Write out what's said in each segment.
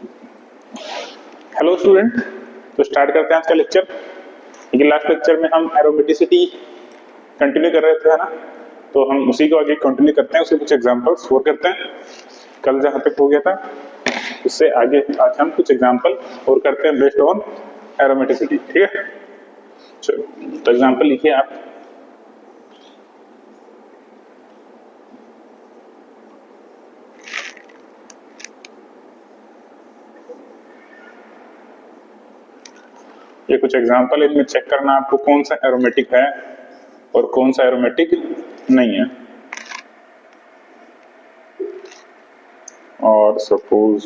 Hello student, तो start करते हैं आज का लेक्चर। लेकिन लास्ट लेक्चर में हम एरोमेटिसिटी कंटिन्यू कर रहे थे, है ना। तो हम उसी को आगे कंटिन्यू करते हैं, उसके कुछ एग्जांपल्स और करते हैं। कल जहां तक हो गया था उससे आगे आज हम कुछ एग्जांपल और करते हैं बेस्ड ऑन एरोमेटिसिटी। ठीक है, चलो तो एग्जांपल लिखिए आप। ये कुछ एग्जांपल, इनमें चेक करना आपको कौन सा एरोमेटिक है और कौन सा एरोमेटिक नहीं है। और सपोज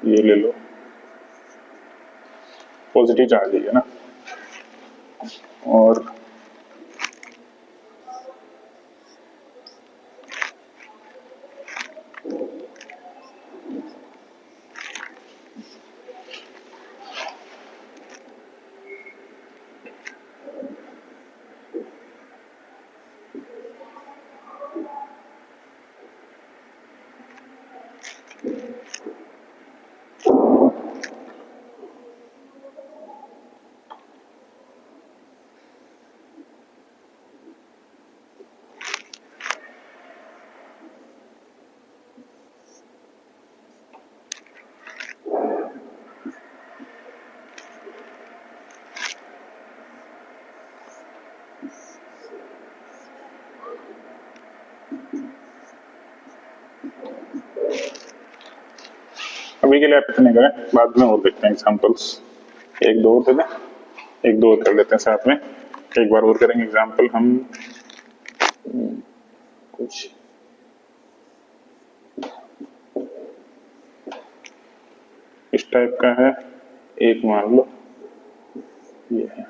ये ले लो, पॉजिटिव चार्ज है ना, और अभी के लिए आप इतने करें, बाद में और देखते हैं एग्जांपल्स। एक दो और दे दें, एक दो और कर लेते हैं साथ में। एक बार और करेंगे एग्जांपल हम। कुछ इस टाइप का है, एक मान लो ये है।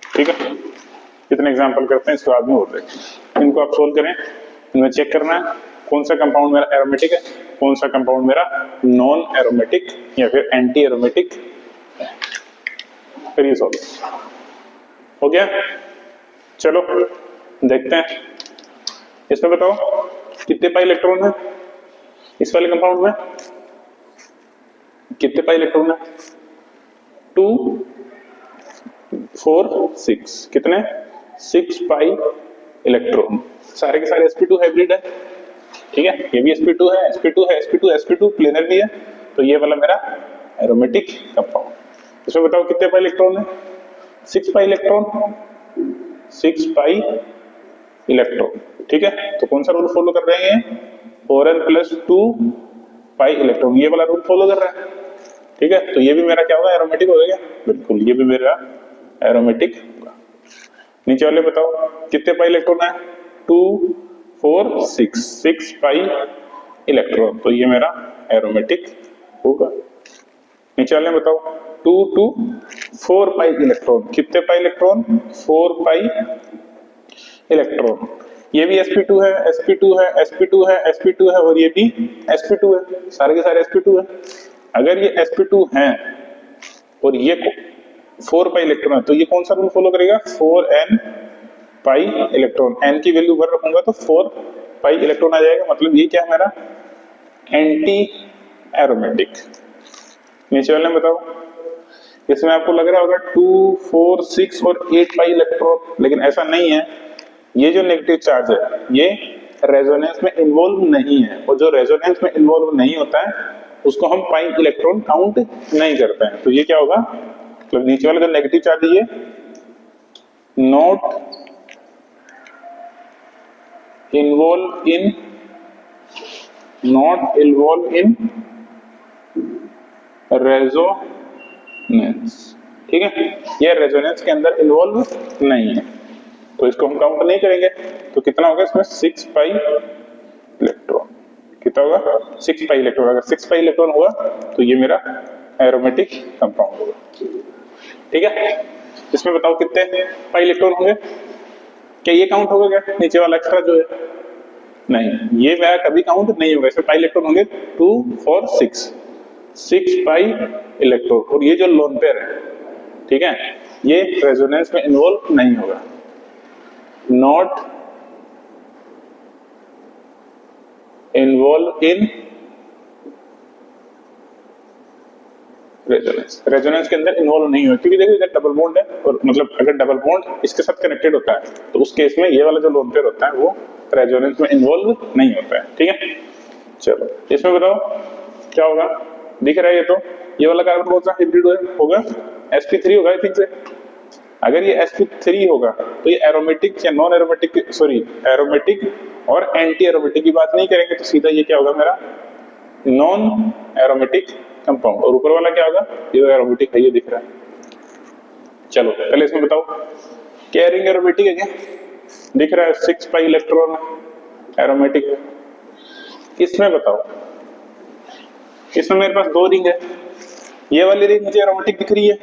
ठीक है, कितने एग्जांपल करते हैं इसके बाद में और देखते हैं। इनको आप सोल्व करें, इनमें चेक करना है कौन सा कंपाउंड मेरा एरोमेटिक है, कौन सा कंपाउंड मेरा नॉन एरोमेटिक या फिर एंटी एरोमेटिक है। फिर ये सॉल्व हो गया। चलो देखते हैं, इसमें बताओ कितने पाई इलेक्ट्रॉन है इस वाले कंपाउंड में। कितने पाई इलेक्ट्रॉन है? 2 4 6। कितने? 6 पाई इलेक्ट्रॉन। सारे के सारे sp2 हाइब्रिड है। ठीक है, ये भी sp2 है, sp2 है, sp2 sp2 प्लेनर भी है। तो ये वाला मेरा एरोमेटिक कंपाउंड। इसमें बताओ कितने पाई इलेक्ट्रॉन है? 6 पाई इलेक्ट्रॉन, 6 पाई इलेक्ट्रॉन। ठीक है, तो कौन सा रूल फॉलो कर रहे हैं? 4n + 2 पाई इलेक्ट्रॉन, ये वाला रूल फॉलो कर रहा है। ठीक है, तो ये भी मेरा क्या होगा? एरोमेटिक हो गया। बिल्कुल, ये भी मेरा एरोमेटिक होगा। नीचे वाले बताओ कितने पाई इलेक्ट्रॉन है? 2 4 6, 6 पाई इलेक्ट्रॉन, तो ये मेरा एरोमेटिक होगा। नीचे वाले बताओ 2 2 4 पाई इलेक्ट्रॉन। कितने पाई इलेक्ट्रॉन? 4 pi electron. ये भी sp2 है, sp2 है, sp2 है, sp2 है, और ये भी sp2 है। सारे के सारे sp2 है। अगर ये sp2 हैं और ये 4 पाई इलेक्ट्रॉन है, तो ये कौन सा रूल फॉलो करेगा? 4n pi electron. n की वैल्यू 1 रखूंगा तो 4 पाई इलेक्ट्रॉन आ जाएगा। मतलब ये क्या है मेरा? Anti aromatic. नीचे वाले बताओ, इसमें आपको लग रहा होगा 2 4 6 और 8 पाई इलेक्ट्रॉन, लेकिन ऐसा नहीं है। ये जो नेगेटिव चार्ज है ये रेजोनेंस में इन्वॉल्व नहीं है, और जो रेजोनेंस में इन्वॉल्व नहीं होता है उसको हम पाई इलेक्ट्रॉन काउंट नहीं करते हैं। तो ये क्या होगा? मतलब नीचे वाला जो नेगेटिव चार्ज है ये नॉट इन्वॉल्व इन रेजोनेंस। ठीक है, ये रेजोनेंस के अंदर इन्वॉल्व नहीं है, तो इसको हम काउंट नहीं करेंगे। तो कितना होगा इसमें? 6 पाई इलेक्ट्रॉन। कितना होगा? 6 पाई इलेक्ट्रॉन। अगर 6 पाई इलेक्ट्रॉन हुआ तो ये मेरा एरोमेटिक कंपाउंड होगा। ठीक है, इसमें बताओ कितने पाई इलेक्ट्रॉन होंगे? क्या ये काउंट होगा क्या नीचे वाला एक्स्ट्रा जो है? नहीं, ये मेरा कभी काउंट नहीं होगा। इसमें पाई इलेक्ट्रॉन होंगे 2 4 6 पाई इलेक्ट्रॉन, और ये जो लोन पेयर है, ठीक है, ये रेजोनेंस में इन्वॉल्व नहीं होगा। Not involve in resonance. Resonance के अंदर इन्वॉल्व नहीं हुआ क्योंकि देखो इधर डबल बॉन्ड है, और मतलब अगर डबल बॉन्ड इसके साथ कनेक्टेड होता है तो उस केस में ये वाला जो लोन पेयर होता है वो रेजोनेंस में इन्वॉल्व नहीं होता है। ठीक है, चलो इसमें बताओ क्या होगा। दिख रहा है ये, तो ये वाला कार्बन कौन सा हाइब्रिड होगा? sp3 होगा आई थिंक से। अगर ये sp3 होगा तो ये एरोमेटिक या नॉन एरोमेटिक, सॉरी एरोमेटिक और एंटी एरोमेटिक की बात नहीं करेंगे, तो सीधा ये क्या होगा मेरा नॉन एरोमेटिक कंपाउंड। और ऊपर वाला क्या होगा? ये एरोमेटिक है, ये दिख रहा है। चलो पहले इसमें बताओ क्या रिंग एरोमेटिक है क्या? दिख रहा है 6 पाई इलेक्ट्रॉन एरोमेटिक है। इसमें बताओ, इसमें मेरे पास दो रिंग है, ये वाली रिंग मुझे एरोमेटिक दिख रही है,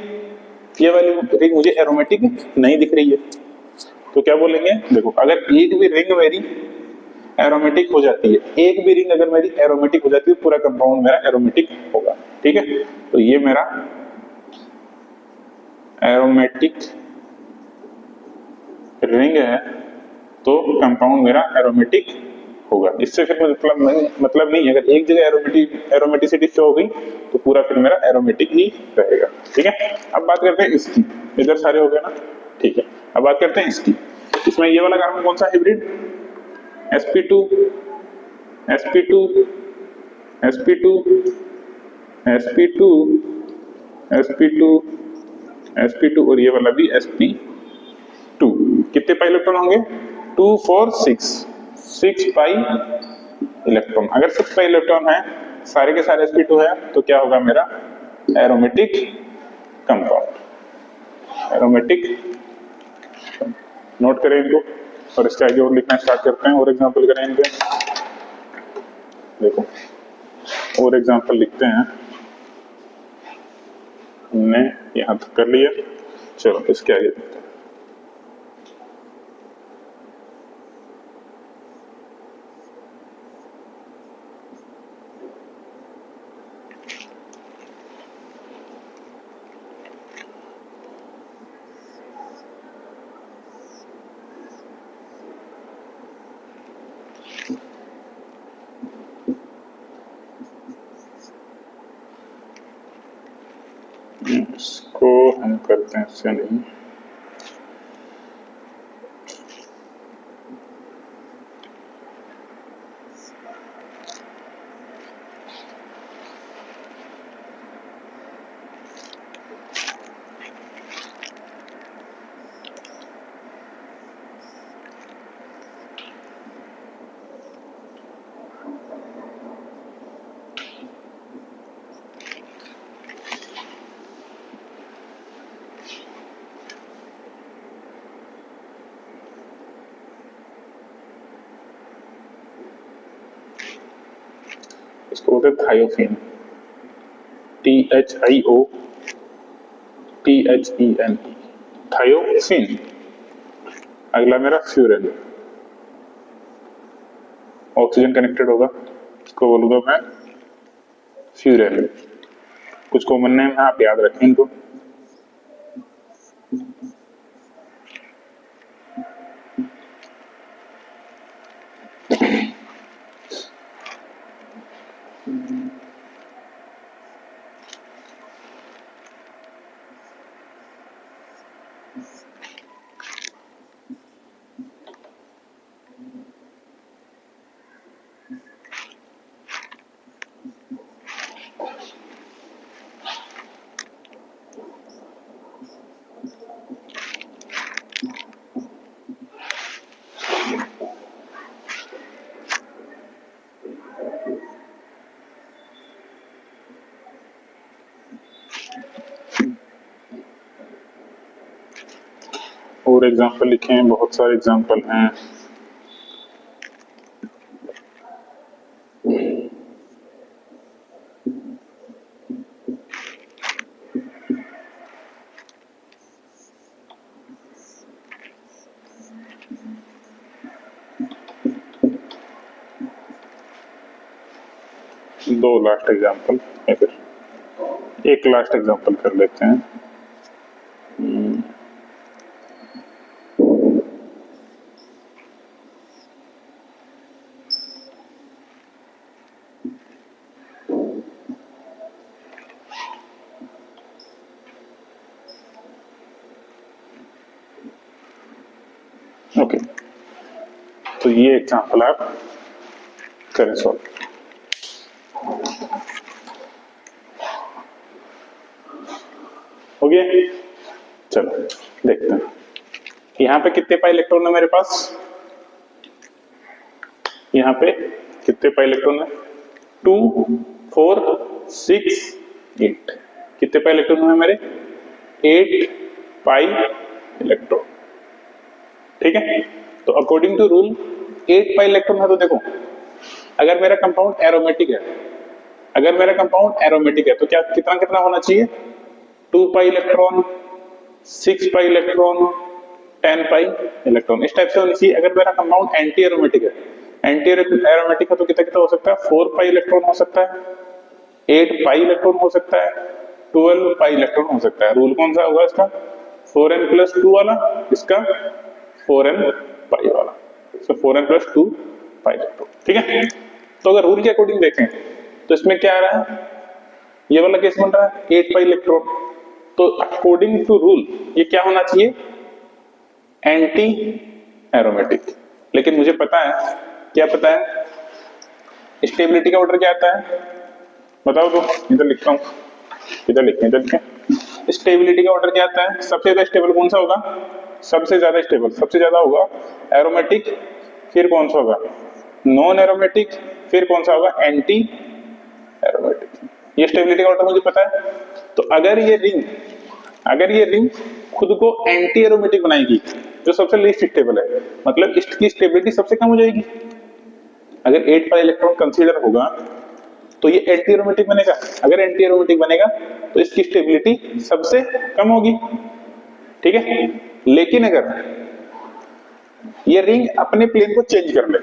ये वाली रिंग मुझे एरोमेटिक नहीं दिख रही है। तो क्या बोलेंगे? देखो अगर एक भी रिंग मेरी एरोमेटिक हो जाती है, एक भी रिंग अगर मेरी एरोमेटिक हो जाती है, पूरा कंपाउंड मेरा एरोमेटिक होगा। ठीक है, तो ये मेरा एरोमेटिक रिंग है, तो कंपाउंड मेरा एरोमेटिक होगा। इससे फिर मतलब नहीं, अगर एक जगह एरोमेटिसिटी शो हो गई तो पूरा फिर मेरा एरोमेटिक ही रहेगा। ठीक है, अब बात करते हैं इसकी। इधर सारे हो गए ना? ठीक है, अब बात करते हैं इसकी। इसमें ये वाला कार्बन कौन सा hybrid? sp2 sp2 sp2 sp2 sp2 sp2 और ये वाला भी sp2। कितने पाई इलेक्ट्रॉन होंगे? 2 4 6 पाई इलेक्ट्रॉन। अगर 6 पाई इलेक्ट्रॉन है, सारे के सारे sp2 है, तो क्या होगा मेरा एरोमेटिक कंपाउंड। एरोमेटिक, नोट करें इनको और इसके आगे और लिखना स्टार्ट करते हैं। और एग्जांपल करें इनके, देखो और एग्जांपल लिखते हैं। हमने यहां तक कर लिया, चलो इसके आगे देखते हैं। इसको हम करते हैं इससे नहीं, इसको बोलते हैं थायोफेन, THIOTHENE, थायोफेन। अगला मेरा फ्यूरेन, ऑक्सीजन कनेक्टेड होगा, इसको बोलूंगा मैं फ्यूरेन। कुछ कॉमन नेम है, आप याद रखें इनको। और एग्जाम्पल लिखे हैं, बहुत सारे एग्जाम्पल हैं। दो लास्ट एग्जाम्पल या फिर एक लास्ट एग्जाम्पल कर लेते हैं। तो ये एग्जाम्पल आप करें सॉल्व। हो गया? चलो देखते हैं यहाँ पे कितने पाई इलेक्ट्रॉन है मेरे पास। यहाँ पे कितने पाई इलेक्ट्रॉन है? 2 4 6 8। कितने पाई इलेक्ट्रॉन है मेरे? 8 पाई इलेक्ट्रॉन। ठीक है, तो according to rule 8 pi electron है। तो देखो अगर मेरा कंपाउंड एरोमेटिक है, अगर मेरा कंपाउंड एरोमेटिक है तो क्या कितना कितना होना चाहिए? 2 pi electron, 6 pi electron, 10 pi electron, इस टाइप से होनी चाहिए। अगर मेरा कंपाउंड एंटी एरोमेटिक है, एंटी एरोमेटिक है तो कितना कितना हो सकता है? 4 पाई इलेक्ट्रॉन हो सकता है, 8 पाई इलेक्ट्रॉन हो सकता है, 12 पाई इलेक्ट्रॉन हो सकता है। रूल कौन सा होगा इसका? 4n+2 वाला, इसका 4n पाई वाला। so 4n+2 pi electron. ठीक है, तो अगर रूल के अकॉर्डिंग देखें तो इसमें क्या आ रहा है? ये वाला केस बन रहा है 8 पाई इलेक्ट्रॉन। तो अकॉर्डिंग टू रूल ये क्या होना चाहिए? Anti aromatic. लेकिन मुझे पता है, क्या पता है? स्टेबिलिटी का ऑर्डर क्या आता है बताओ तो। इधर लिखता हूं, इधर लिखें, इधर लिखें। स्टेबिलिटी का ऑर्डर क्या आता है? सबसे ज्यादा स्टेबल कौन सा होगा? सबसे ज्यादा स्टेबल, सबसे ज्यादा होगा एरोमेटिक, फिर कौन सा होगा? नॉन एरोमेटिक, फिर कौन सा होगा? Anti aromatic. ये स्टेबिलिटी का ऑर्डर मुझे पता है। तो अगर ये रिंग खुद को एंटी एरोमेटिक बनाएगी, जो सबसे लीस्ट स्टेबल है, मतलब इसकी स्टेबिलिटी सबसे कम हो जाएगी। अगर 8 पाई इलेक्ट्रॉन कंसीडर होगा तो ये एंटी एरोमेटिक बनेगा। अगर एंटी एरोमेटिक बनेगा तो इसकी स्टेबिलिटी सबसे कम होगी। ठीक है, लेकिन अगर ये रिंग अपने प्लेन को चेंज कर ले,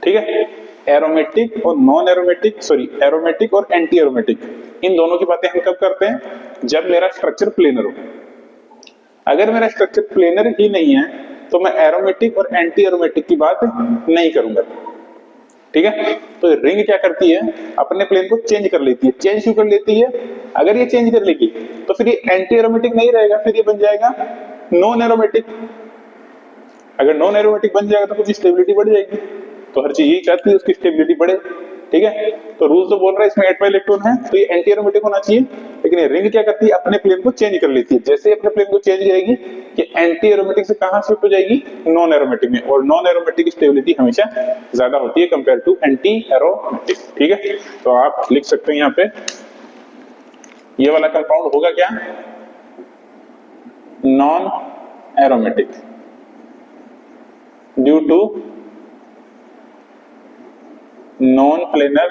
ठीक है, एरोमेटिक और नॉन एरोमेटिक, सॉरी एरोमेटिक और एंटी एरोमेटिक, इन दोनों की बातें हम कब करते हैं? जब मेरा स्ट्रक्चर प्लेनर हो। अगर मेरा स्ट्रक्चर प्लेनर ही नहीं है तो मैं एरोमेटिक और एंटी एरोमेटिक की बात नहीं करूंगा। ठीक है, तो रिंग क्या करती है? अपने प्लेन को चेंज कर लेती है। चेंज क्यों कर लेती है? अगर ये चेंज कर लेगी तो फिर ये एंटी एरोमेटिक नहीं रहेगा, फिर ये बन जाएगा नॉन एरोमेटिक। अगर नॉन एरोमेटिक बन जाएगा तो उसकी स्टेबिलिटी बढ़ जाएगी। तो हर चीज यही चाहती है उसकी स्टेबिलिटी बढ़े। ठीक है, तो रूल तो बोल रहा है इसमें 8 पाई इलेक्ट्रॉन है तो ये एंटी एरोमेटिक होना चाहिए। लेकिन ये रिंग क्या करती है? अपने प्लेन को चेंज कर लेती है। जैसे अपने प्लेन को चेंज करेगी कि एंटी एरोमेटिक से कहां शिफ्ट हो जाएगी? नॉन एरोमेटिक में। और नॉन एरोमेटिक की स्टेबिलिटी हमेशा ज्यादा होती है कंपेयर टू एंटी एरोमेटिक। ठीक है, तो आप लिख सकते हैं यहाँ पे ये वाला कंपाउंड होगा क्या? Non aromatic due to non planar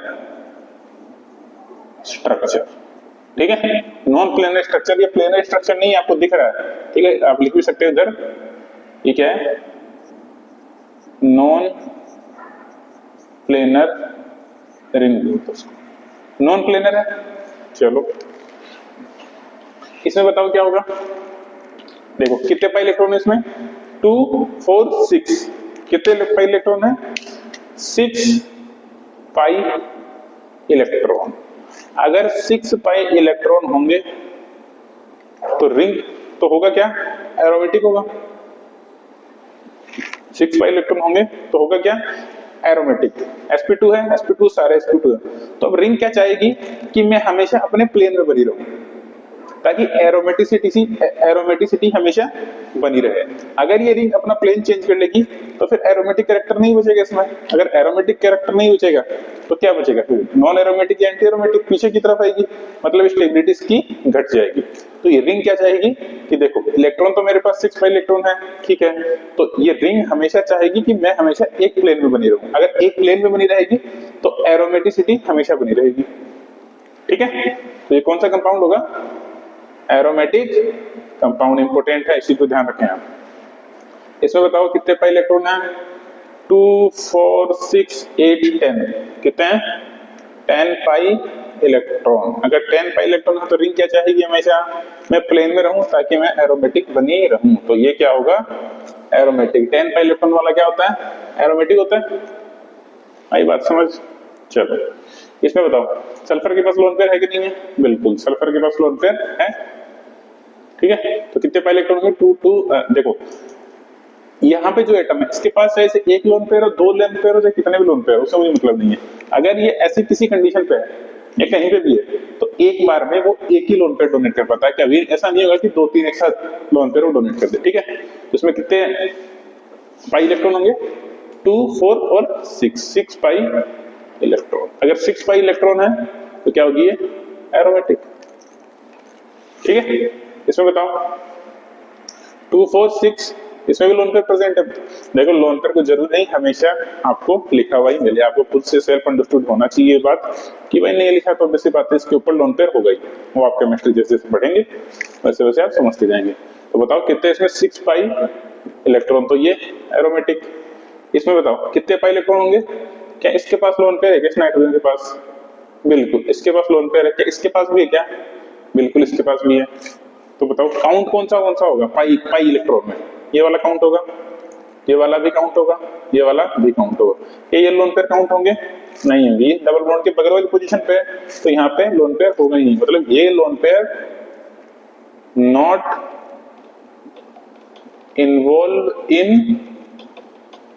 structure. ठीक है, नॉन प्लेनर स्ट्रक्चर, ये प्लेनर स्ट्रक्चर नहीं आपको दिख रहा है। ठीक है, आप लिख भी सकते हो इधर, ये क्या है? Non planar ring, non planar है। चलो इसमें बताओ क्या होगा? देखो कितने पाई इलेक्ट्रॉन है इसमें? 2 4 6। कितने पाई इलेक्ट्रॉन है? 6 पाई इलेक्ट्रॉन। अगर 6 पाई इलेक्ट्रॉन होंगे तो रिंग तो होगा क्या? एरोमेटिक होगा। 6 पाई इलेक्ट्रॉन होंगे तो होगा क्या? एरोमेटिक। sp2 है, sp2 सारे sp2 है। तो अब रिंग क्या चाहेगी कि मैं हमेशा अपने प्लेन में बनी रहूं, ताकि एरोमेटिसिटी हमेशा बनी रहे। अगर ये रिंग अपना प्लेन चेंज कर लेगी तो फिर एरोमेटिक कैरेक्टर नहीं बचेगा इसमें। अगर एरोमेटिक कैरेक्टर नहीं बचेगा तो क्या बचेगा? फिर नॉन एरोमेटिक या एंटी एरोमेटिक पीछे की तरफ आएगी, मतलब स्टेबिलिटी इसकी घट जाएगी। तो ये रिंग क्या चाहेगी कि देखो इलेक्ट्रॉन तो मेरे पास 6 पाई इलेक्ट्रॉन है, ठीक है, तो ये रिंग हमेशा चाहेगी कि मैं हमेशा एक प्लेन में बनी रहूं। अगर एक प्लेन में बनी रहेगी तो एरोमेटिसिटी हमेशा बनी रहेगी। ठीक है, तो ये कौन सा कंपाउंड होगा? Aromatic compound. इंपोर्टेंट है, इसी को ध्यान रखें आप। इसमें बताओ कितने पाई इलेक्ट्रॉन है? 2 4 6 8 10। कितने हैं? 10 पाई इलेक्ट्रॉन। अगर 10 पाई इलेक्ट्रॉन है तो रिंग क्या चाहेगी? हमेशा मैं प्लेन में रहूं ताकि मैं एरोमेटिक बनी रहूं। तो ये क्या होगा? एरोमेटिक। 10 पाई इलेक्ट्रॉन वाला क्या होता है? एरोमेटिक होता है। आई बात समझ? चलो इसमें बताओ सल्फर के पास लोन पेयर है कि नहीं है? बिल्कुल, सल्फर के पास लोन पेयर है। ठीक है, तो कितने पाई इलेक्ट्रॉन होंगे? 2 2। देखो यहाँ पे जो एटम है इसके पास चाहे से एक लोन पेयर हो, दो लोन पेयर हो, चाहे कितने भी लोन पेयर हो, उससे मुझे मतलब नहीं है। अगर ये ऐसी किसी कंडीशन पे है या कहीं पे भी है तो एक बार में वो एक ही लोन पेयर डोनेट कर पाता है। कभी ऐसा नहीं होगा कि दो तीन एक साथ लोन पेयर वो डोनेट कर दे, ठीक है। इसमें कितने पाई इलेक्ट्रॉन होंगे? 2, 4 और 6 पाई इलेक्ट्रॉन। अगर 6 पाई इलेक्ट्रॉन है तो क्या होगी ये? एरोमेटिक, ठीक है। इसमें बताओ 2, 4, 6 इसमें भी लोन पेयर प्रेजेंट है। देखो लोन पेयर को जरूरी नहीं हमेशा आपको लिखा हुआ ही मिले, आपको खुद से सेल्फ अंडरस्टूड होना चाहिए ये बात कि भाई नहीं लिखा तो बेसिक बात है इसके ऊपर लोन पेयर होगा ही। वो आप केमिस्ट्री जैसे जैसे पढ़ेंगे वैसे वैसे आप समझते जाएंगे। तो बताओ कितने इसमें 6 पाई इलेक्ट्रॉन, तो ये एरोमेटिक। इसमें बताओ कितने पाई इलेक्ट्रॉन होंगे? क्या इसके पास लोन पेयर है क्या? इस नाइट्रोजन के पास बिल्कुल इसके पास लोन पेयर है। क्या इसके पास भी है क्या? बिल्कुल इसके पास भी है। तो बताओ काउंट कौन सा होगा? पाई पाई इलेक्ट्रॉन में ये वाला काउंट होगा, ये वाला भी काउंट होगा, ये वाला भी काउंट होगा। ये लोन पेयर काउंट होंगे? नहीं होंगे। ये डबल बॉन्ड के बगल वाली पोजीशन पे है तो यहाँ पे लोन पेयर होगा ही नहीं। मतलब ये lone pair not involve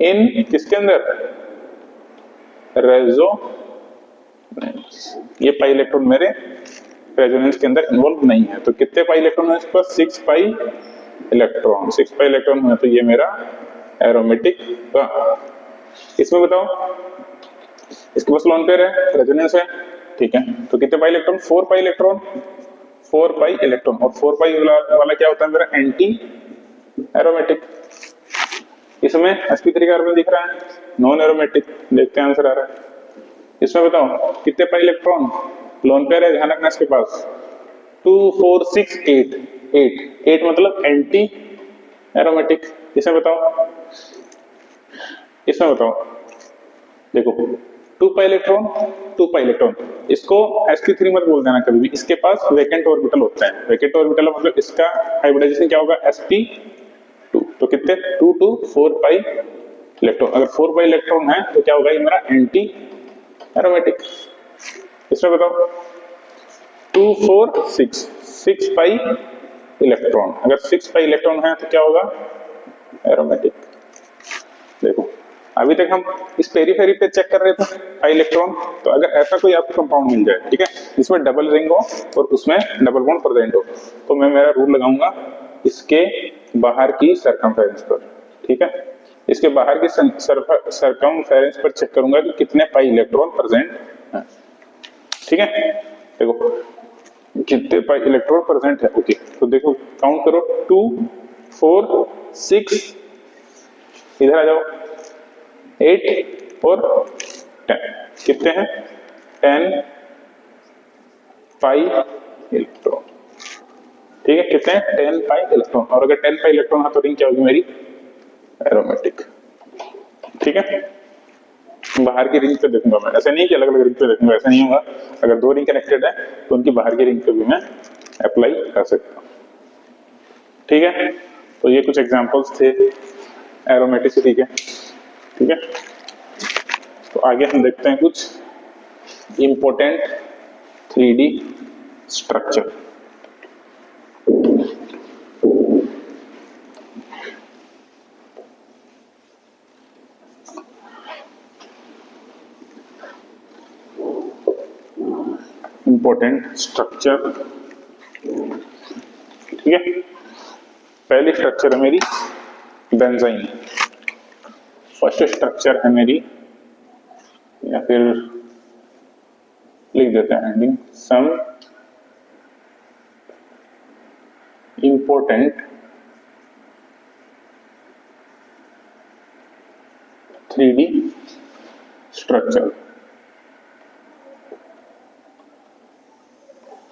in किसके अंदर? रेजोनेंस। ये पाई इलेक्ट्रॉन मेरे रेजोनेंस के अंदर इन्वॉल्व नहीं है। तो कितने पाई इलेक्ट्रॉन है इस पर? 6 पाई इलेक्ट्रॉन। 6 पाई इलेक्ट्रॉन है तो ये मेरा एरोमेटिक। इसमें बताओ इसके पास लोन पेयर है, रेजोनेंस है, ठीक है। तो कितने pi electron? 4 pi electron. 4 pi electron और 4 पाई वाला क्या होता है मेरा? Anti aromatic. इसमें sp3 कार्बन दिख रहा है, नॉन एरोमेटिक। देखते हैं आंसर आ रहा है। इसमें बताओ कितने पाई इलेक्ट्रॉन? लोन पेयर है, ध्यान रखना इसके पास 2, 4, 6, 8 मतलब एंटी एरोमेटिक। इसमें बताओ देखो 2 पाई इलेक्ट्रॉन इसको sp3 मत बोल देना कभी भी। इसके पास वैकेंट ऑर्बिटल होता है। वैकेंट ऑर्बिटल मतलब इसका हाइब्रिडाइजेशन क्या होगा? sp2। तो कितने? 2 to 4 पाई इलेक्ट्रॉन। अगर 4 पाई इलेक्ट्रॉन है तो क्या होगा? ये मेरा एंटी एरोमेटिक। इसमें बताओ 2, 4, 6 पाई इलेक्ट्रॉन। अगर 6 पाई इलेक्ट्रॉन है तो क्या होगा? एरोमेटिक। देखो अभी तक हम इस पेरीफेरी पे चेक कर रहे थे पाई इलेक्ट्रॉन। तो अगर ऐसा कोई आपको कंपाउंड मिल जाए, ठीक है, जिसमें डबल रिंग हो और उसमें डबल बॉन्ड प्रेजेंट हो, तो मैं मेरा रूल लगाऊंगा इसके बाहर की सरकमफेरेंस पर, ठीक है। इसके बाहर की सरकमफेरेंस पर चेक करूंगा कि कितने पाई इलेक्ट्रॉन प्रेजेंट है, ठीक है। देखो कितने पाई इलेक्ट्रॉन प्रेजेंट है, ओके। तो देखो काउंट करो 2, 4, 6, इधर आ जाओ 8 और 10। कितने हैं? 10 पाई इलेक्ट्रॉन, ठीक है। कितने हैं? 10 पाई इलेक्ट्रॉन। और अगर 10 पाई इलेक्ट्रॉन है तो रिंग क्या होगी मेरी? एरोमेटिक, ठीक है। बाहर की रिंग पे देखूंगा मैं, ऐसा नहीं कि अलग अलग रिंग पे देखूंगा, ऐसा नहीं होगा। अगर दो रिंग कनेक्टेड है तो उनकी बाहर की रिंग पे भी मैं अप्लाई कर सकता हूं, ठीक है। तो ये कुछ एग्जांपल्स थे एरोमेटिसिटी के, ठीक है। तो आगे हम देखते हैं कुछ important 3D structure. Important structure, ठीक है। पहली स्ट्रक्चर है मेरी बेंजाइन। फर्स्ट स्ट्रक्चर है मेरी, या फिर लिख देते हैं ending, some important 3D structure,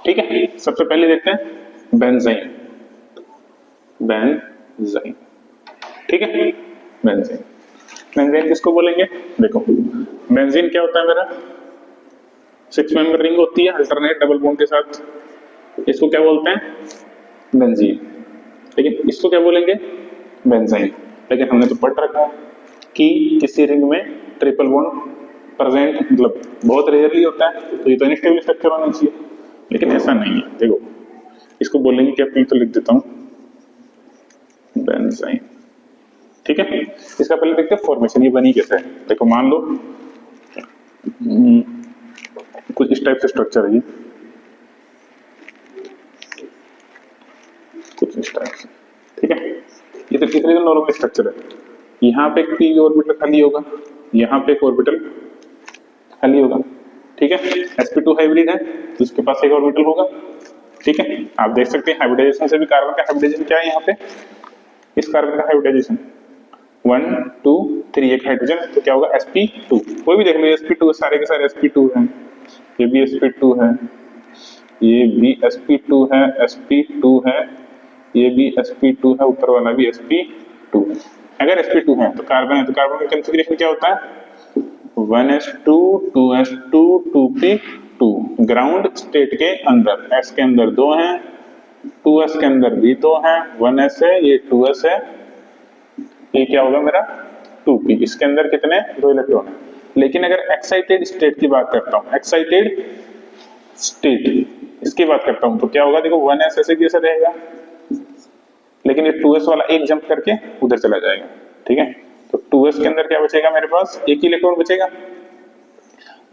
ठीक है। सबसे पहले देखते हैं बेंजाइन। बेंजाइन, ठीक है। बेंजाइन, बेंजीन किसको बोलेंगे? देखो बेंजीन क्या होता है मेरा? 6 मेंबर रिंग होती है अल्टरनेट डबल बॉन्ड के साथ, इसको क्या बोलते हैं? बेंजीन। लेकिन इसको क्या बोलेंगे? बेंजाइन। लेकिन हमने तो पढ़ रखा कि किसी रिंग में ट्रिपल बॉन्ड प्रेजेंट मतलब बहुत रेयरली होता है, तो ये तो अनस्टेबल स्ट्रक्चर होना चाहिए, लेकिन ऐसा नहीं है। देखो इसको बोलेंगे क्या, तो लिख देता हूं बेंजाइन, ठीक है, इसका पहले देखते हैं फॉर्मेशन ये बनी कैसे है। देखो मान लो कुछ इस टाइप से स्ट्रक्चर है ये, कुछ इस टाइप से, ठीक है। ये तो कितने का नॉर्मल स्ट्रक्चर है, यहाँ पे एक पी ऑर्बिटल खाली होगा, यहाँ पे एक ऑर्बिटल खाली होगा, ठीक है। sp2 हाइब्रिड है तो इसके पास एक ऑर्बिटल होगा, ठीक है। आप देख सकते हैं हाइब्रिडाइजेशन से भी कार्बन का हाइब्रिडाइजेशन क्या है, यहाँ पे इस कार्बन का हाइब्रिडाइजेशन 1 2 3 एक हाइड्रोजन तो क्या होगा sp2, कोई भी देख लो sp2, सारे के सारे sp2 हैं, ये भी sp2 है, ये भी sp2 है, sp2 है, ये भी sp2 है, ऊपर वाला भी sp2 है। अगर sp2 है तो कार्बन है, तो कार्बन का कॉन्फ़िगरेशन क्या होता है 1s2 2s2 2p2, ground state के अंदर s के अंदर 2 हैं, 2s के अंदर भी 2 हैं, 1s है, ये 2s है, ये क्या होगा मेरा 2p, इसके अंदर कितने 2 इलेक्ट्रॉन है। लेकिन अगर एक्साइटेड स्टेट की बात करता हूं, एक्साइटेड स्टेट इसकी बात करता हूं तो क्या होगा, देखो 1s ऐसे कैसे रहेगा, लेकिन ये 2s वाला एक जंप करके उधर चला जाएगा, ठीक है। तो 2s के अंदर क्या बचेगा, मेरे पास एक ही इलेक्ट्रॉन बचेगा।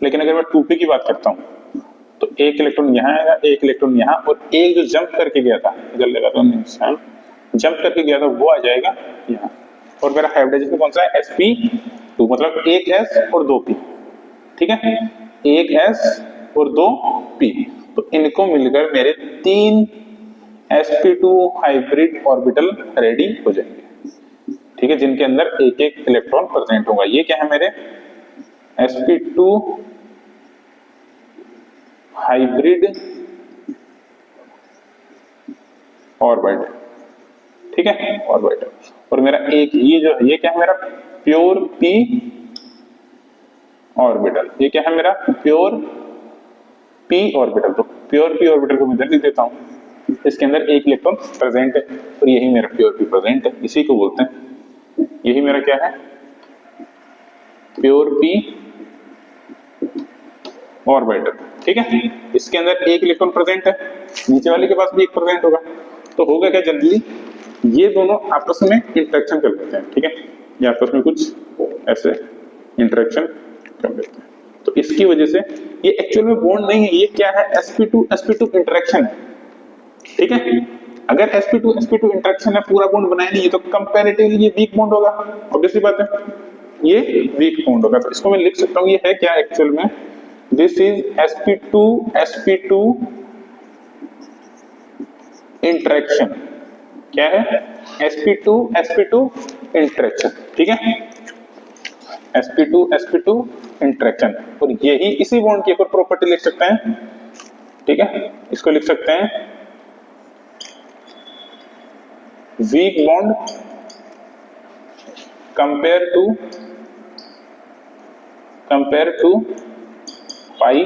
लेकिन अगर मैं 2p की बात करता हूं तो एक इलेक्ट्रॉन यहाँ आएगा, एक इलेक्ट्रॉन यहाँ, और एक जो जंप करके गया था, इधर लगा दो निशान, जंप करके गया था वो आ जाएगा यहाँ। और मेरा हाइब्रिडाइजेशन कौन सा है sp2, मतलब एक s और 2p, ठीक है, एक s और 2p, तो इनको मिलकर मेरे 3 sp2 हाइब्रिड ऑर्बिटल रेडी हो जाएंगे, ठीक है, जिनके अंदर एक एक इलेक्ट्रॉन प्रेजेंट होगा। ये क्या है मेरे sp2 हाइब्रिड ऑर्बिटल, ठीक है, ऑर्बिटल। और मेरा एक ये जो है ये क्या है मेरा प्योर p ऑर्बिटल, ये क्या है मेरा प्योर p ऑर्बिटल। तो प्योर p ऑर्बिटल को मैं इधर लिख देता हूं, इसके अंदर एक इलेक्ट्रॉन प्रेजेंट है और यही मेरा प्योर p प्रेजेंट है, इसी को बोलते हैं, यही मेरा क्या है प्योर p ऑर्बिटल, ठीक है। इसके अंदर एक इलेक्ट्रॉन प्रेजेंट है, नीचे वाले के पास भी एक प्रेजेंट होगा, तो होगा क्या जनरली ये दोनों आपस में इंटरेक्शन कर लेते हैं, ठीक है, ये आपस में कुछ ऐसे इंटरेक्शन कर लेते हैं। तो इसकी वजह से ये एक्चुअल में बॉन्ड नहीं है, ये क्या है sp2 इंटरेक्शन है, ठीक है। अगर sp2 इंटरेक्शन है, पूरा बॉन्ड बनाया नहीं है, तो कंपैरेटिवली ये वीक बॉन्ड होगा, ऑब्वियसली बात है, ये वीक बॉन्ड होगा। तो इसको मैं लिख सकता हूं ये है क्या एक्चुअल में, दिस इज sp2 इंटरेक्शन, क्या है sp2 इंटरेक्शन, ठीक है, sp2 इंटरेक्शन। और यही इसी बॉन्ड की एक और प्रॉपर्टी लिख सकते हैं, ठीक है, इसको लिख सकते हैं weak bond compare to pi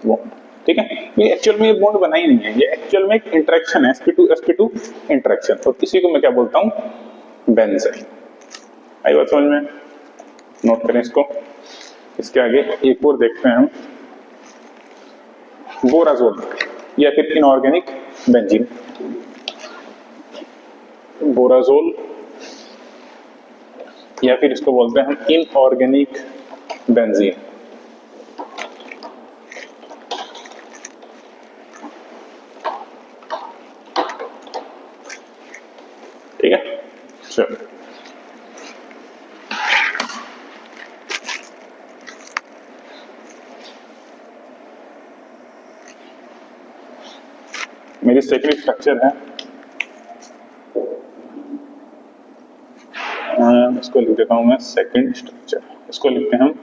bond, ठीक है। ये एक्चुअल में ये बॉन्ड बना ही नहीं है, ये एक्चुअल में एक इंटरेक्शन है sp2 इंटरेक्शन, और इसी को मैं क्या बोलता हूं बेंजीन। आई बात समझ में, नोट करें इसको। इसके आगे एक और देखते हैं हम बोराजोल या फिर इनऑर्गेनिक बेंजीन। बोराजोल या फिर इसको बोलते हैं हम इनऑर्गेनिक बेंजीन, ठीक है। चलो मेरी सेकंड स्ट्रक्चर है, इसको लिख देता हूं मैं सेकंड स्ट्रक्चर, इसको लिखते हैं हम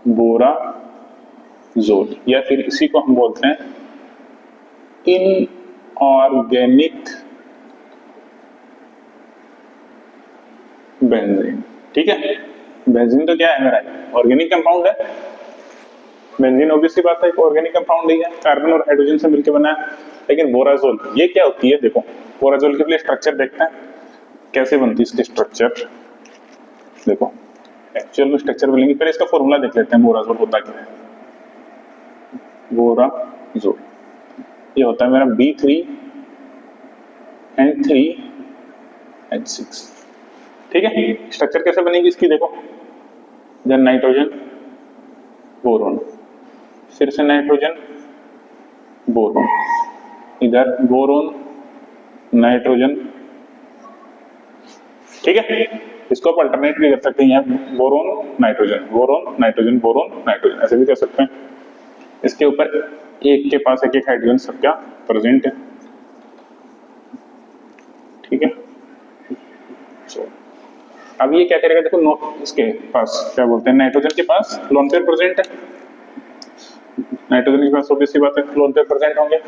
बोराजोल या फिर इसी को हम बोलते हैं इनऑर्गेनिक बेंजीन, ठीक है। बेंजीन तो क्या है मेरा ऑर्गेनिक कंपाउंड है, बेंजीन ऑब्वियसली बात है एक ऑर्गेनिक कंपाउंड ही है, कार्बन और हाइड्रोजन से मिलकर बना है। लेकिन बोराजोल ये क्या होती है, देखो बोराजोल के लिए स्ट्रक्चर देखते हैं कैसे बनती है इसकी स्ट्रक्चर। देखो एक्चुअल में स्ट्रक्चर बोलेंगे, पहले इसका फॉर्मूला देख लेते हैं बोराजोल होता क्या है। बोराजोल ये होता है मेरा B3N3 H6। ठीक है, स्ट्रक्चर कैसे बनेगी इसकी देखो, देन नाइट्रोजन बोरोन, फिर से नाइट्रोजन बोरोन, इधर बोरोन नाइट्रोजन। ठीक है, इसको आप अल्टरनेट भी कर सकते हैं, यहाँ boron nitrogen boron nitrogen boron nitrogen ऐसे भी कर सकते हैं। इसके ऊपर एक के पास एक एक हाइड्रोजन सब क्या प्रेजेंट है। ठीक है, अब ये क्या करेगा देखो, इसके पास क्या बोलते हैं, नाइट्रोजन के पास लोन पेयर प्रेजेंट है, नाइट्रोजन के पास ऑब्वियस सी बात है लोन पेयर प्रेजेंट होंगे,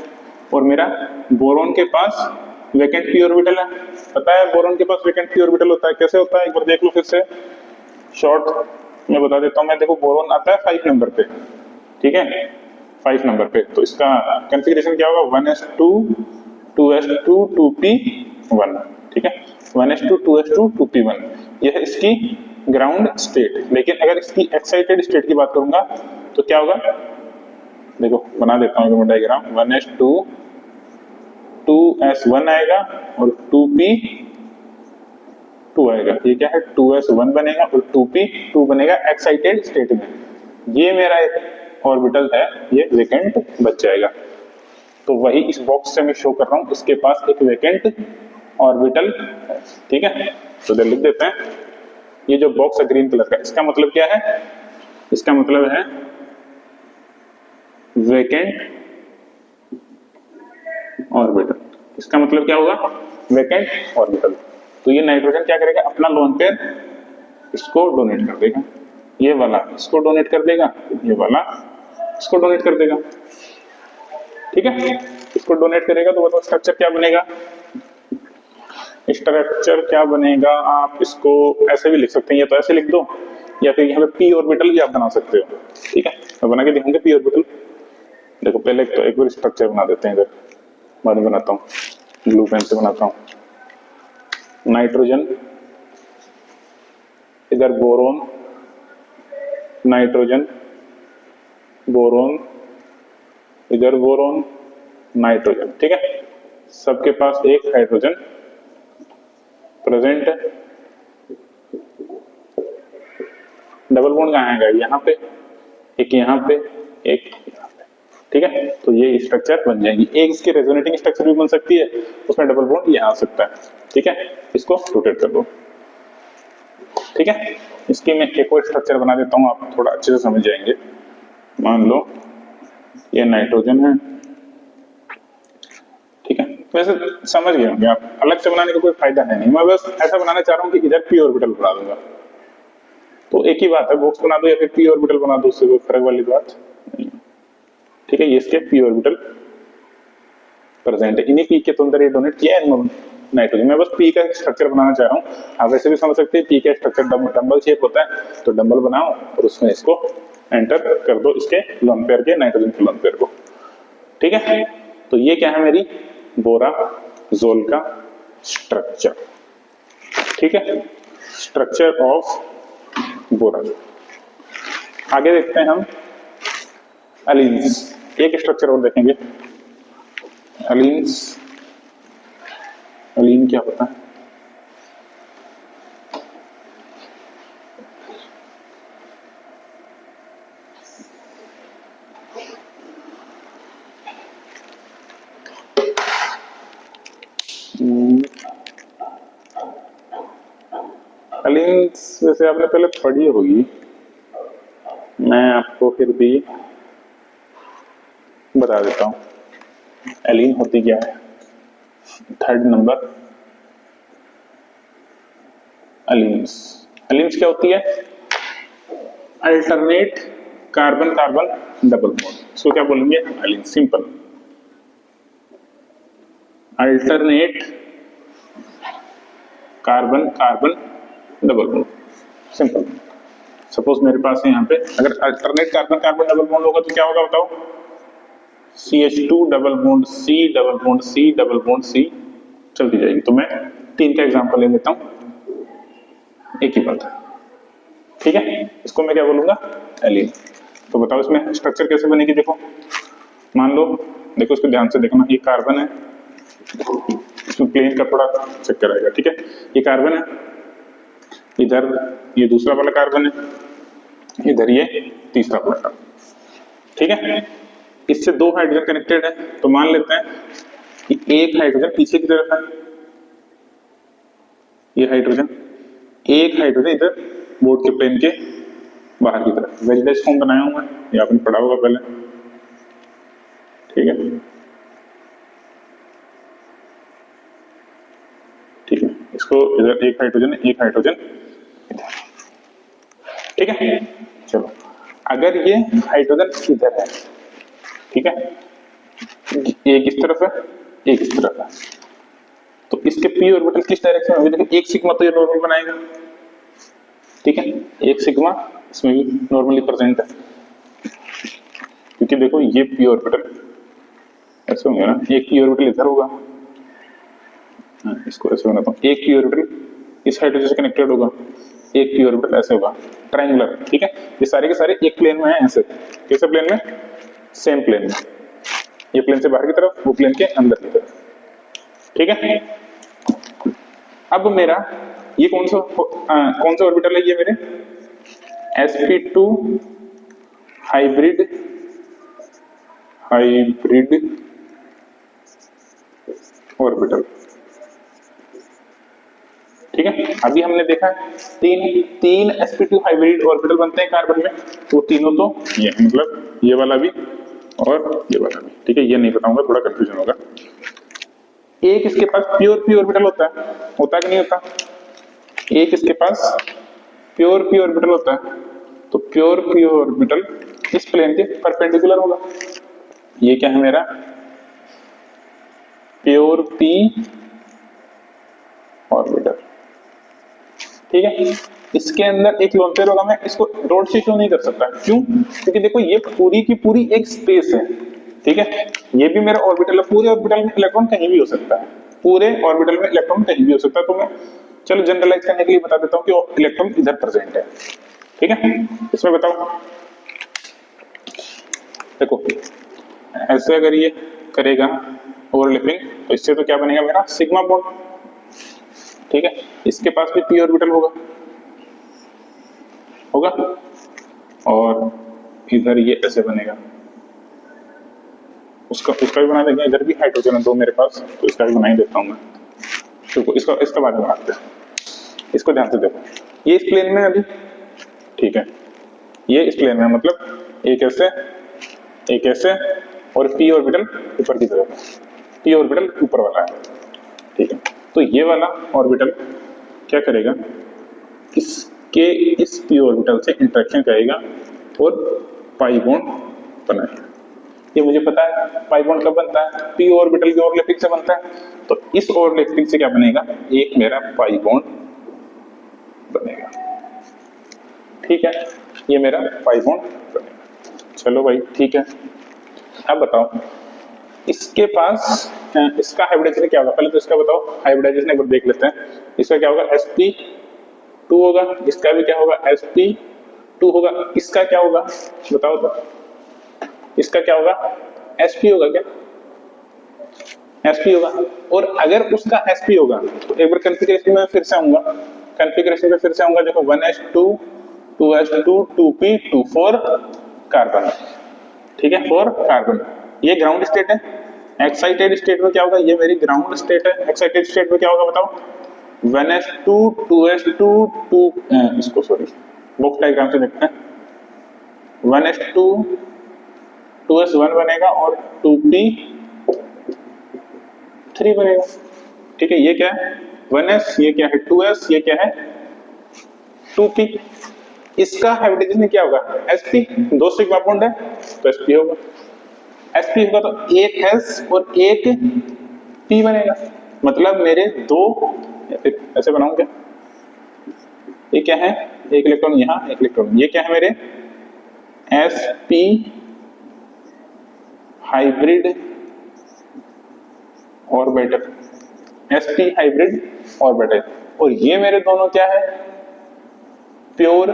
और मेरा बोरोन के पास वेकेंट पी ऑर्बिटल है। पता है बोरोन के पास वेकेंट पी ऑर्बिटल होता है, कैसे होता है एक बार देख लो फिर से, शॉर्ट में बता देता हूं मैं। देखो बोरोन आता है 5 नंबर पे, ठीक है 5 नंबर पे, तो इसका कॉन्फ़िगरेशन क्या होगा 1s2 2s2 2p1। ठीक है 1s2 2s2 2p1, यह है इसकी ग्राउंड स्टेट। लेकिन अगर इसकी एक्साइटेड स्टेट की बात करूंगा तो क्या होगा, देखो बना देता हूं मैं डायग्राम, 1s2 2s1 आएगा और 2p2 आएगा। ये क्या है 2s1 बनेगा और 2p2 बनेगा एक्साइटेड स्टेट में। ये मेरा एक ऑर्बिटल है, ये वेकेंट बच जाएगा। तो वही इस बॉक्स से मैं शो कर रहा हूं, इसके पास एक वेकेंट ऑर्बिटल है। ठीक है, तो इधर लिख देते हैं, ये जो बॉक्स है ग्रीन कलर का, इसका मतलब क्या है, इसका मतलब है वेकेंट ऑर्बिटल। इसका मतलब क्या होगा वेकेंट ऑर्बिटल। तो ये नाइट्रोजन क्या करेगा, अपना लोन पेयर इसको डोनेट कर देगा, ये वाला इसको डोनेट कर देगा, ये वाला इसको डोनेट कर देगा। ठीक है, इसको डोनेट करेगा तो बताओ स्ट्रक्चर क्या बनेगा, स्ट्रक्चर क्या बनेगा। आप इसको ऐसे भी लिख सकते हैं, या तो ऐसे लिख दो, या फिर यहाँ पे पी ऑर्बिटल भी आप बना सकते हो। ठीक है, मैं बना के दिखाऊंगा पी ऑर्बिटल। देखो पहले तो एक बार स्ट्रक्चर बना देते हैं, इधर बाद में बनाता हूँ, ब्लू पेन से बनाता हूँ। नाइट्रोजन, इधर बोरोन नाइट्रोजन बोरोन, इधर बोरोन नाइट्रोजन। ठीक है, सबके पास एक हाइड्रोजन प्रेजेंट है। डबल बॉन्ड कहाँ आएगा, यहाँ पे एक, यहाँ पे एक, यहाँ पे। ठीक है, तो ये स्ट्रक्चर बन जाएगी। एक इसकी रेजोनेटिंग स्ट्रक्चर भी बन सकती है, उसमें डबल बॉन्ड ये आ सकता है। ठीक है, इसको रोटेट कर दो। ठीक है, इसकी मैं एक और स्ट्रक्चर बना देता हूं, आप थोड़ा अच्छे से समझ जाएंगे। मान लो ये नाइट्रोजन है, ठीक है, वैसे समझ गए होंगे आप, अलग से बनाने का कोई फायदा है नहीं, मैं बस ऐसा बनाना चाह रहा हूं कि इधर पी ऑर्बिटल बना दूंगा। तो एक ही बात है, बॉक्स बना दो या फिर पी ऑर्बिटल बना दो, उससे कोई फर्क वाली बात नहीं। ठीक है, ये इसके पी ऑर्बिटल प्रेजेंट है, इन्हीं पी के तो अंदर ये डोनेट किया है नाइट्रोजन। मैं बस पी का स्ट्रक्चर बनाना चाह रहा हूँ, आप वैसे भी समझ सकते हैं पी का स्ट्रक्चर डंबल शेप होता है, तो डंबल बनाओ और उसमें इसको एंटर कर दो, इसके लोन पेयर के, नाइट्रोजन के लोन पेयर को। ठीक है, तो ये क्या है मेरी बोराजोल का स्ट्रक्चर। ठीक है, स्ट्रक्चर ऑफ बोराजोल। आगे देखते हैं हम एलीन्स, एक स्ट्रक्चर और देखेंगे एलीन्स। एलीन क्या होता है, एलीन्स वैसे आपने पहले पढ़ी होगी, मैं आपको फिर भी बता देता हूं एलीन होती क्या है। Third number एलीन्स। एलीन्स क्या होती है, alternate carbon carbon double bond, इसको क्या बोलेंगे allene, simple alternate carbon carbon double bond, simple. Suppose मेरे पास है यहाँ पे, अगर alternate carbon carbon double bond होगा तो क्या होगा बताओ, CH2 double bond C double bond C double bond C चलती जाएगी। तो मैं 3 का एग्जांपल ले लेता हूं, एक ही बात है। ठीक है, इसको मैं क्या बोलूंगा एलीन। तो बताओ इसमें स्ट्रक्चर कैसे बनेगी, देखो मान लो, देखो इसको ध्यान से देखना, ये कार्बन है, इसमें प्लेन का थोड़ा चक्कर आएगा। ठीक है, ये कार्बन है, इधर ये दूसरा वाला कार्बन है, इधर ये तीसरा वाला कार्बन। ठीक है, इससे दो हाइड्रोजन कनेक्टेड है, तो मान लेते हैं कि एक हाइड्रोजन पीछे की तरफ है, ये हाइड्रोजन, एक हाइड्रोजन इधर बोर्ड के प्लेन के बाहर की तरफ। वेज डैश फॉर्म बनाया हुआ है, ये आपने पढ़ा होगा पहले। ठीक है, ठीक है, इसको इधर एक हाइड्रोजन इधर। ठीक है, चलो अगर ये हाइड्रोजन इधर है, ठीक है, एक इस तरफ है, एक इस तरफ है, तो इसके पी ऑर्बिटल किस डायरेक्शन में होगी? देखो एक सिग्मा तो ये नॉर्मल बनाएगा। ठीक है, एक सिग्मा इसमें भी नॉर्मली प्रेजेंट है, क्योंकि देखो ये पी ऑर्बिटल ऐसे होंगे ना, एक पी ऑर्बिटल इधर होगा, इसको ऐसे बनाता हूं, एक पी ऑर्बिटल इस हाइड्रोजन से कनेक्टेड होगा, एक पी ऑर्बिटल ऐसे होगा, ट्रायंगुलर। ठीक है, ये सारे के सारे एक प्लेन में है, ऐसे कैसे प्लेन में? सेम प्लेन में, ये प्लेन से बाहर की तरफ, वो प्लेन के अंदर की तरफ। ठीक है, अब मेरा ये कौन सा ऑर्बिटल है? ये मेरे sp2 हाइब्रिड ऑर्बिटल। ठीक है, अभी हमने देखा तीन sp2 हाइब्रिड ऑर्बिटल बनते हैं कार्बन में, तो तीनों तो ये मतलब ये वाला भी और ये वाला भी। ठीक है, ये नहीं बताऊंगा, थोड़ा कंफ्यूजन होगा। एक इसके पास प्योर पी ऑर्बिटल होता है कि नहीं होता? एक इसके पास प्योर पी ऑर्बिटल होता है, तो प्योर पी ऑर्बिटल इस प्लेन के परपेंडिकुलर होगा। ये क्या है मेरा? Pure P orbital. ठीक है, इसके अंदर एक लोन पेयर होगा, मैं इसको डॉट से शो नहीं कर सकता। क्यों? क्योंकि देखो ये पूरी की पूरी एक स्पेस है। ठीक है, ये भी मेरा ऑर्बिटल है, पूरे ऑर्बिटल में इलेक्ट्रॉन कहीं भी हो सकता है, पूरे ऑर्बिटल में इलेक्ट्रॉन कहीं भी हो सकता है। तो मैं चलो जनरलाइज करने के लिए बता देता हूं कि इलेक्ट्रॉन इधर प्रेजेंट है। ठीक है, इसमें बताओ, देखो ऐसे अगर ये करेगा ओवरलैपिंग, तो इससे तो क्या बनेगा मेरा? Sigma bond. ठीक है, इसके पास भी पी ऑर्बिटल होगा, और इधर ये ऐसे बनेगा, उसका भी बना देंगे। इधर भी हाइड्रोजन है दो मेरे पास, तो इसका भी बना ही देता हूं मैं। तो इसका बाद में बनाते हैं, इसको ध्यान से देखो। ये इस प्लेन में अभी, ठीक है, ये इस प्लेन में, मतलब एक ऐसे और पी ऑर्बिटल ऊपर की तरफ है, पी ऑर्बिटल ऊपर वाला है। ठीक है, तो ये वाला ऑर्बिटल क्या करेगा? इस पी ऑर्बिटल से इंटरेक्शन करेगा और पाई बॉन्ड बनाएगा। ये मुझे पता है पाई बॉन्ड कब बनता है? पी ऑर्बिटल की ओवरलैपिंग से बनता है। तो इस ओवरलैपिंग से क्या बनेगा? एक मेरा पाई बॉन्ड बनेगा। ठीक है, ये मेरा पाई बॉन्ड बनेगा। चलो भाई ठीक है, अब बताओ इसके पास इसका हाइब्रिडाइजेशन क्या होगा? पहले तो इसका बताओ, हाइब्रिडाइजेशन एक बार देख लेते हैं। इसका क्या होगा? sp2 होगा, इसका भी क्या होगा? sp2 होगा। इसका क्या होगा बताओ तो? इसका क्या होगा? sp होगा क्या? sp होगा। और अगर उसका sp होगा तो एक बार कॉन्फ़िगरेशन में फिर से आऊंगा, देखो 1s2 2s2 2p 2 कार्बन। ठीक है, 4 कार्बन। ये ग्राउंड स्टेट है। एक्साइटेड स्टेट में क्या होगा? ये मेरी ग्राउंड स्टेट है। एक्साइटेड स्टेट में क्या होगा बताओ? 1s2 2s2 2 इसको सॉरी बॉक्स डायग्राम से देखते हैं। 1s2 2s1 बनेगा और 2p3 बनेगा। ठीक है, ये क्या है? 1s, ये क्या है? 2s, ये क्या है? 2p। इसका हाइब्रिडाइजेशन क्या होगा? sp, दो सिग्मा बॉन्ड है तो sp होगा। sp होगा तो एक s और एक p बनेगा। मतलब मेरे दो, ऐसे बनाऊं क्या? ये क्या है? एक इलेक्ट्रॉन यहाँ, एक इलेक्ट्रॉन, ये क्या है मेरे? sp hybrid orbital, sp hybrid orbital. और ये मेरे दोनों क्या है? Pure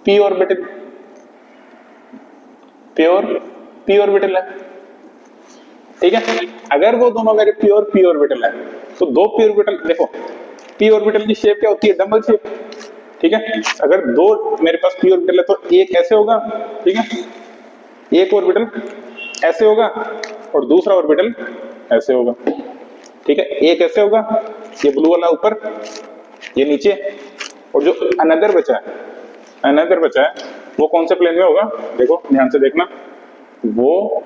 p orbital, pure p orbital है। ठीक है। अगर वो दोनों मेरे p ऑर्बिटल है तो दो p ऑर्बिटल, देखो p ऑर्बिटल की शेप क्या होती है, डबल शेप, ठीक है। अगर दो मेरे पास p ऑर्बिटल है तो एक ऐसे होगा, ठीक है, एक ऑर्बिटल ऐसे होगा और दूसरा ऑर्बिटल ऐसे होगा, ठीक है। एक ऐसे होगा, ये ब्लू वाला ऊपर, ये नीचे, और जो अनदर बचा है वो कौन से प्लेन में होगा, देखो ध्यान से देखना, वो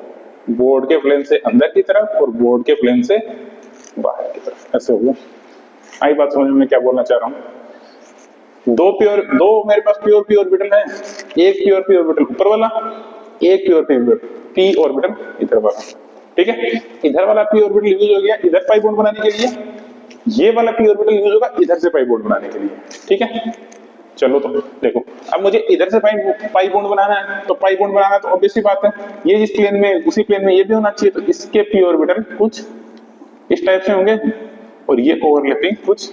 बोर्ड के प्लेन से अंदर की तरफ और बोर्ड के प्लेन से बाहर की तरफ, ऐसे होगा। आई बात समझ में क्या बोलना चाह रहा हूं। दो मेरे पास p ऑर्बिटल है, एक p ऑर्बिटल ऊपर वाला, एक p ऑर्बिटल इधर वाला, ठीक है। इधर वाला p ऑर्बिटल यूज हो गया इधर पाई बॉन्ड बनाने के लिए, ये वाला p ऑर्बिटल यूज होगा इधर से पाई बॉन्ड बनाने के लिए, ठीक है। चलो तो देखो, अब मुझे इधर से पाई बॉन्ड बनाना है, तो पाई बॉन्ड बनाना तो ऑब्वियसली बात है, ये इस प्लेन में उसी प्लेन में ये भी होना चाहिए, तो इसके p ऑर्बिटल कुछ इस टाइप से होंगे और ये ओवरलैपिंग कुछ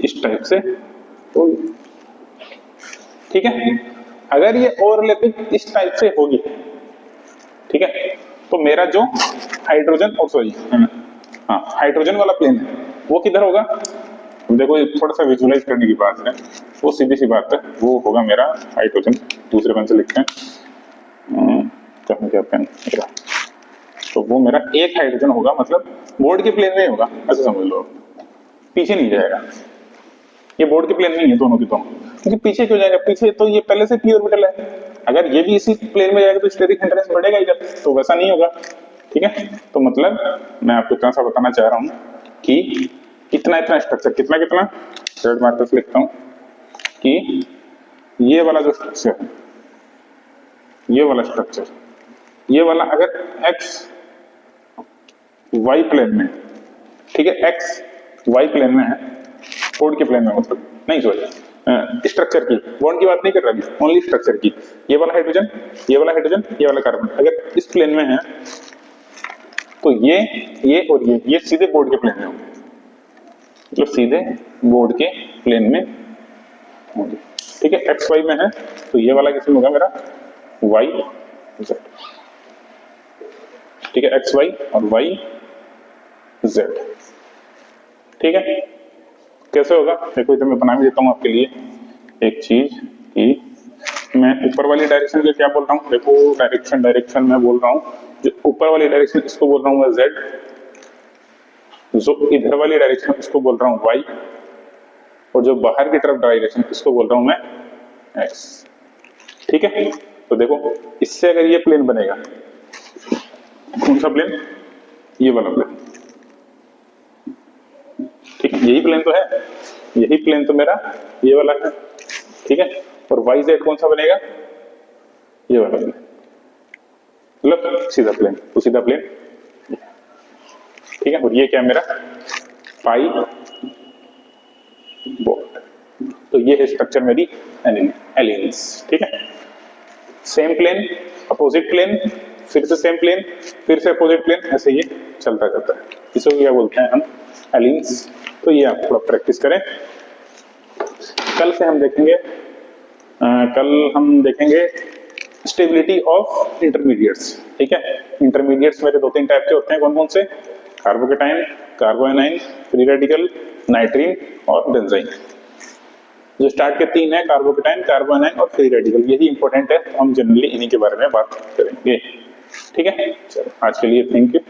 इस टाइप से होगी, ठीक है। अगर ये ओवरलैपिंग इस टाइप से होगी, ठीक है, तो मेरा जो हाइड्रोजन और सॉरी हाइड्रोजन वाला प्लेन है वो किधर होगा, देखो ये थोड़ा सा विजुअलाइज करने की बात है, वो सीधी सी बात है, वो होगा मेरा हाइड्रोजन, दूसरे पेन से लिखते हैं, क्या पेन, तो वो मेरा एक हाइड्रोजन होगा, मतलब बोर्ड के प्लेन में ही होगा, ऐसा समझ लो, पीछे नहीं जाएगा, ये बोर्ड के प्लेन में ही है दोनों के दोनों, क्योंकि पीछे क्यों जाएगा, पीछे तो ये पहले से p ऑर्बिटल है, अगर ये भी इसी प्लेन में जाएगा तो स्टेरिक इंटरेस्ट बढ़ेगा इधर, तो वैसा नहीं होगा, ठीक है। तो मतलब मैं आपको इतना सा बताना चाह रहा हूं कि इतना स्ट्रक्चर, कितना रेड मार्कर से लिखता हूं कि ये वाला जो स्ट्रक्चर है, ये वाला स्ट्रक्चर, ये वाला अगर x y प्लेन में, ठीक है, x y प्लेन में है, बोर्ड के प्लेन में, मतलब नहीं सॉरी स्ट्रक्चर की, बॉन्ड की बात नहीं कर रहा अभी, ओनली स्ट्रक्चर की, ये वाला हाइड्रोजन, ये वाला हाइड्रोजन, ये वाला कार्बन अगर इस प्लेन में है तो ये और ये सीधे बोर्ड के प्लेन में होंगे, मतलब सीधे बोर्ड के प्लेन में होंगे, ठीक है। एक्स वाई में है तो ये वाला किसमें होगा, मेरा वाई जेड, ठीक है, एक्स वाई और वाई जेड, ठीक है। कैसे होगा, देखो इधर मैं बना भी देता हूं आपके लिए एक चीज कि मैं ऊपर वाली डायरेक्शन के क्या बोल रहा हूं, देखो डायरेक्शन मैं बोल रहा हूं, जो ऊपर वाली डायरेक्शन इसको बोल रहा हूं मैं जेड, जो इधर वाली डायरेक्शन इसको बोल रहा हूं वाई, और जो बाहर की तरफ डायरेक्शन इसको बोल रहा हूं मैं एक्स, ठीक है। तो देखो इससे अगर ये प्लेन बनेगा, कौन सा प्लेन, ये वाला प्लेन, ठीक है, यही प्लेन तो है, यही प्लेन तो मेरा ये वाला है, ठीक है। और वाई जेड कौन सा बनेगा, ये वाला प्लेन, मतलब सीधा प्लेन, तो सीधा प्लेन, ठीक है। और ये क्या है मेरा पाई बॉन्ड, तो ये है स्ट्रक्चर मेरी एलियंस, ठीक है। सेम प्लेन, अपोजिट प्लेन, फिर से सेम प्लेन, फिर से अपोजिट प्लेन, ऐसे ये चलता जाता है, इसको क्या बोलते हैं हम, एलियंस। तो ये आप थोड़ा प्रैक्टिस करें, कल से हम देखेंगे, कल हम देखेंगे स्टेबिलिटी ऑफ इंटरमीडिएट्स, ठीक है। इंटरमीडिएट्स मेरे दो तीन टाइप के होते हैं, कौन कौन से, कार्बोकेटाइन, कार्बोएनाइन, फ्री रेडिकल, नाइट्रीन और बेंजाइन। जो स्टार्ट के तीन है, कार्बोकेटाइन, कार्बोएनाइन और फ्री रेडिकल, यही इंपॉर्टेंट है, तो हम जनरली इन्हीं के बारे में बात करेंगे, ठीक है। चलो आज के लिए थैंक यू।